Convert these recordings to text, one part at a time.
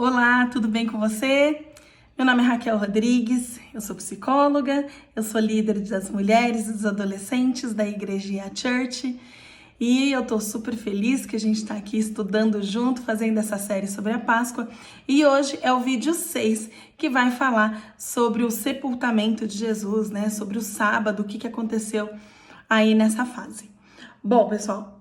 Olá, tudo bem com você? Meu nome é Raquel Rodrigues, eu sou psicóloga, eu sou líder das mulheres e dos adolescentes da Igreja IA Church e eu tô super feliz que a gente tá aqui estudando junto, fazendo essa série sobre a Páscoa, e hoje é o vídeo 6 que vai falar sobre o sepultamento de Jesus, né? Sobre o sábado, o que aconteceu aí nessa fase. Bom, pessoal,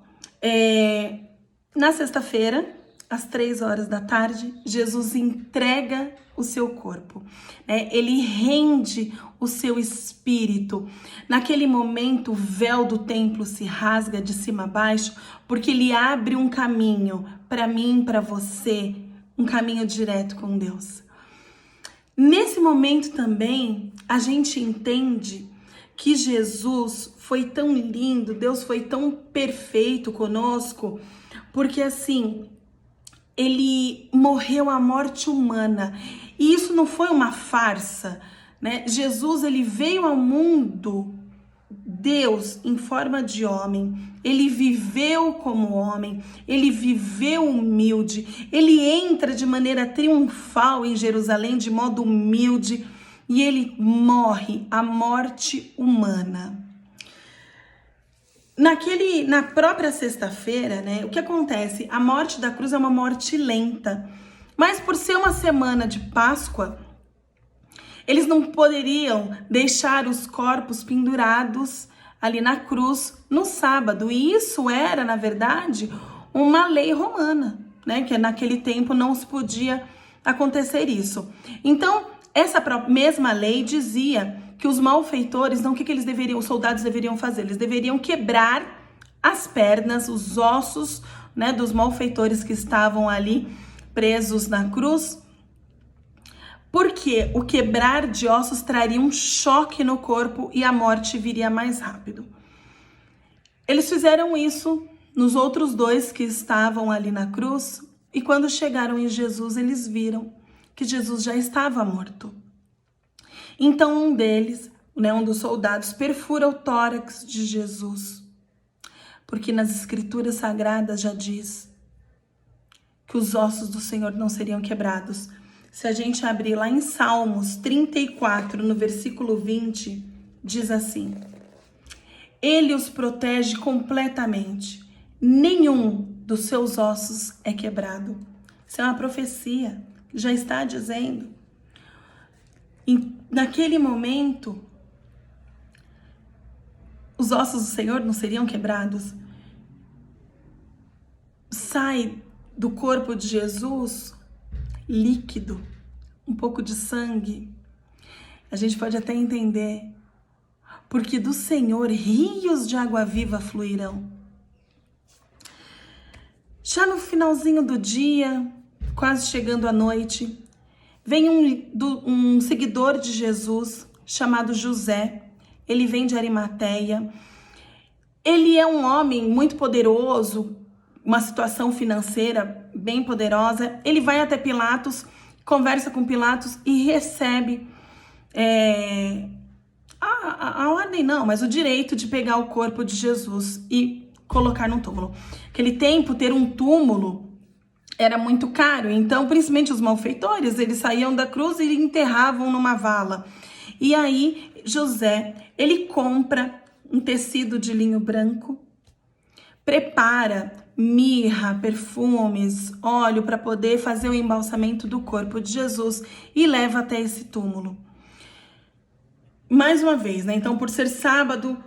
na sexta-feira, às 3 horas da tarde, Jesus entrega o seu corpo, né? Ele rende o seu espírito. Naquele momento, o véu do templo se rasga de cima a baixo, porque ele abre um caminho para mim, para você, um caminho direto com Deus. Nesse momento também, a gente entende que Jesus foi tão lindo, Deus foi tão perfeito conosco, porque assim, ele morreu a morte humana. E isso não foi uma farsa, né? Jesus, ele veio ao mundo, Deus em forma de homem. Ele viveu como homem, ele viveu humilde. Ele entra de maneira triunfal em Jerusalém, de modo humilde, e ele morre a morte humana. Na própria sexta-feira, né, o que acontece? A morte da cruz é uma morte lenta, mas por ser uma semana de Páscoa, eles não poderiam deixar os corpos pendurados ali na cruz no sábado, e isso era, na verdade, uma lei romana, né, que naquele tempo não se podia acontecer isso. Então, essa mesma lei dizia que os malfeitores, então o que os soldados deveriam fazer? Eles deveriam quebrar as pernas, os ossos, né, dos malfeitores que estavam ali presos na cruz, porque o quebrar de ossos traria um choque no corpo e a morte viria mais rápido. Eles fizeram isso nos outros dois que estavam ali na cruz, e quando chegaram em Jesus, eles viram que Jesus já estava morto. Então um deles, né, um dos soldados, perfura o tórax de Jesus, porque nas escrituras sagradas já diz que os ossos do Senhor não seriam quebrados. Se a gente abrir lá em Salmos 34, no versículo 20, diz assim: Ele os protege completamente, nenhum dos seus ossos é quebrado. Isso é uma profecia, já está dizendo. Naquele momento, os ossos do Senhor não seriam quebrados. Sai do corpo de Jesus líquido, um pouco de sangue. A gente pode até entender, porque do Senhor rios de água viva fluirão. Já no finalzinho do dia, quase chegando à noite, vem um seguidor de Jesus chamado José. Ele vem de Arimateia. Ele é um homem muito poderoso, uma situação financeira bem poderosa. Ele vai até Pilatos, conversa com Pilatos e recebe a ordem não, mas o direito de pegar o corpo de Jesus e colocar no túmulo. Naquele tempo, ter um túmulo era muito caro, então principalmente os malfeitores, eles saíam da cruz e enterravam numa vala. E aí José, ele compra um tecido de linho branco, prepara mirra, perfumes, óleo para poder fazer o embalsamento do corpo de Jesus e leva até esse túmulo. Mais uma vez, né? Então, por ser sábado,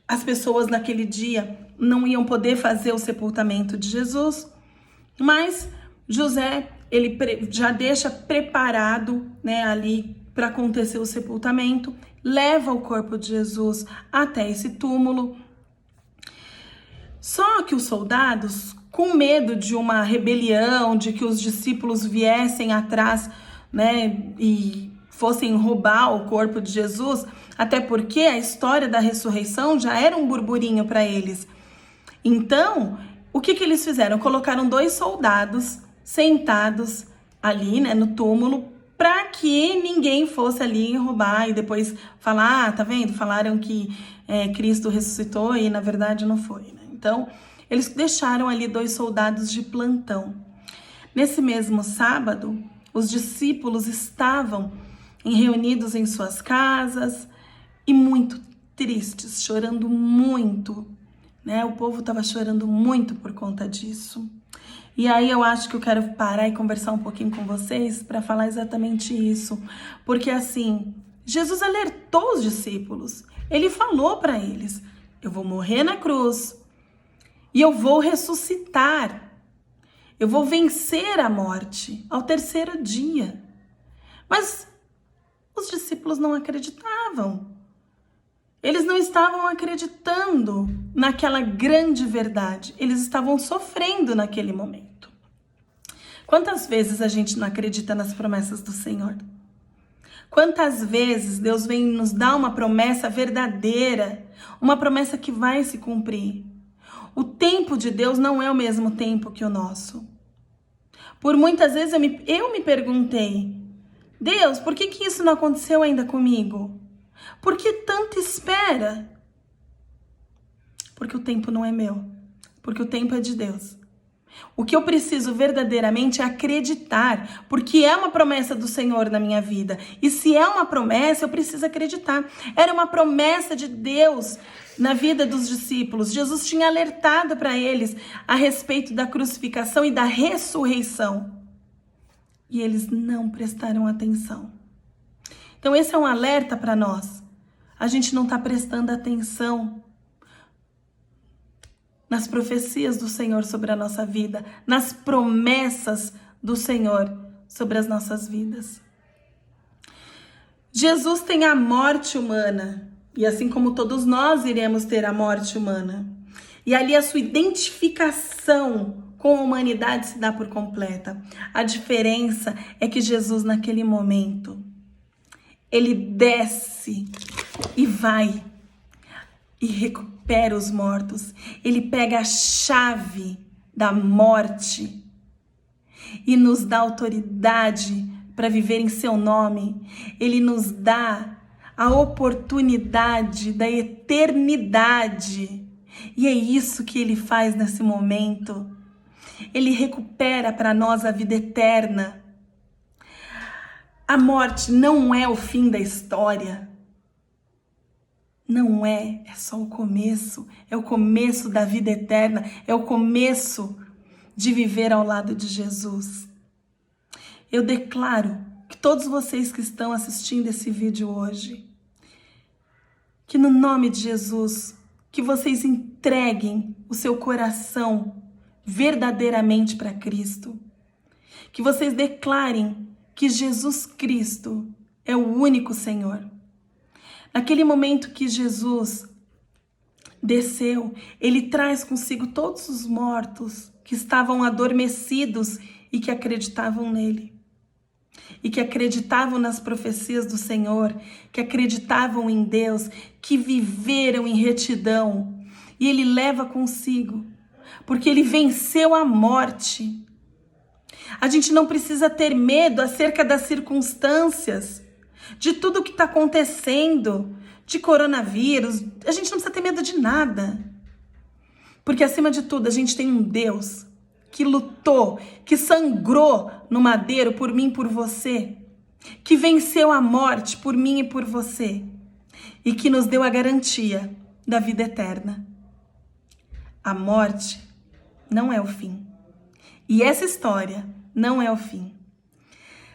as pessoas naquele dia não iam poder fazer o sepultamento de Jesus, mas José, ele já deixa preparado, né, ali para acontecer o sepultamento, leva o corpo de Jesus até esse túmulo. Só que os soldados, com medo de uma rebelião, de que os discípulos viessem atrás, né, e fossem roubar o corpo de Jesus, até porque a história da ressurreição já era um burburinho para eles. Então, o que eles fizeram? Colocaram 2 soldados sentados ali, né, no túmulo, para que ninguém fosse ali roubar e depois falar, tá vendo? Falaram que Cristo ressuscitou e na verdade não foi, né? Então, eles deixaram ali 2 soldados de plantão. Nesse mesmo sábado, os discípulos estavam reunidos em suas casas e muito tristes, chorando muito, né? O povo estava chorando muito por conta disso. E aí eu acho que eu quero parar e conversar um pouquinho com vocês para falar exatamente isso. Porque assim, Jesus alertou os discípulos. Ele falou para eles: eu vou morrer na cruz e eu vou ressuscitar. Eu vou vencer a morte ao terceiro dia. Mas os discípulos não acreditavam. Eles não estavam acreditando naquela grande verdade. Eles estavam sofrendo naquele momento. Quantas vezes a gente não acredita nas promessas do Senhor? Quantas vezes Deus vem nos dar uma promessa verdadeira, uma promessa que vai se cumprir? O tempo de Deus não é o mesmo tempo que o nosso. Por muitas vezes eu me perguntei: Deus, por que isso não aconteceu ainda comigo? Por que tanta espera? Porque o tempo não é meu, porque o tempo é de Deus. O que eu preciso verdadeiramente é acreditar, porque é uma promessa do Senhor na minha vida. E se é uma promessa, eu preciso acreditar. Era uma promessa de Deus na vida dos discípulos. Jesus tinha alertado para eles a respeito da crucificação e da ressurreição. E eles não prestaram atenção. Então esse é um alerta para nós. A gente não está prestando atenção nas profecias do Senhor sobre a nossa vida, nas promessas do Senhor sobre as nossas vidas. Jesus tem a morte humana, e assim como todos nós iremos ter a morte humana. E ali a sua identificação com a humanidade se dá por completa. A diferença é que Jesus, naquele momento, ele desce e vai e recupera os mortos. Ele pega a chave da morte e nos dá autoridade para viver em seu nome. Ele nos dá a oportunidade da eternidade. E é isso que ele faz nesse momento. Ele recupera para nós a vida eterna. A morte não é o fim da história. Não é só o começo. É o começo da vida eterna. É o começo de viver ao lado de Jesus. Eu declaro que todos vocês que estão assistindo esse vídeo hoje, que no nome de Jesus, que vocês entreguem o seu coração verdadeiramente para Cristo. Que vocês declarem que Jesus Cristo é o único Senhor. Naquele momento que Jesus desceu, ele traz consigo todos os mortos que estavam adormecidos e que acreditavam nele. E que acreditavam nas profecias do Senhor, que acreditavam em Deus, que viveram em retidão. E ele leva consigo, porque ele venceu a morte. A gente não precisa ter medo acerca das circunstâncias, de tudo que está acontecendo, de coronavírus. A gente não precisa ter medo de nada. Porque acima de tudo, a gente tem um Deus que lutou, que sangrou no madeiro por mim e por você, que venceu a morte por mim e por você, e que nos deu a garantia da vida eterna. A morte não é o fim. E essa história não é o fim.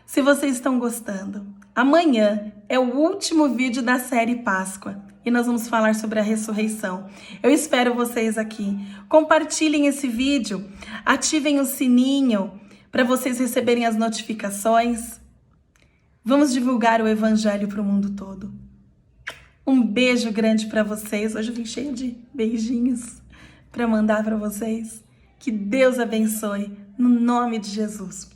Se vocês estão gostando, amanhã é o último vídeo da série Páscoa e nós vamos falar sobre a ressurreição. Eu espero vocês aqui. Compartilhem esse vídeo, ativem o sininho para vocês receberem as notificações. Vamos divulgar o Evangelho para o mundo todo. Um beijo grande para vocês. Hoje eu vim cheio de beijinhos para mandar para vocês. Que Deus abençoe, no nome de Jesus.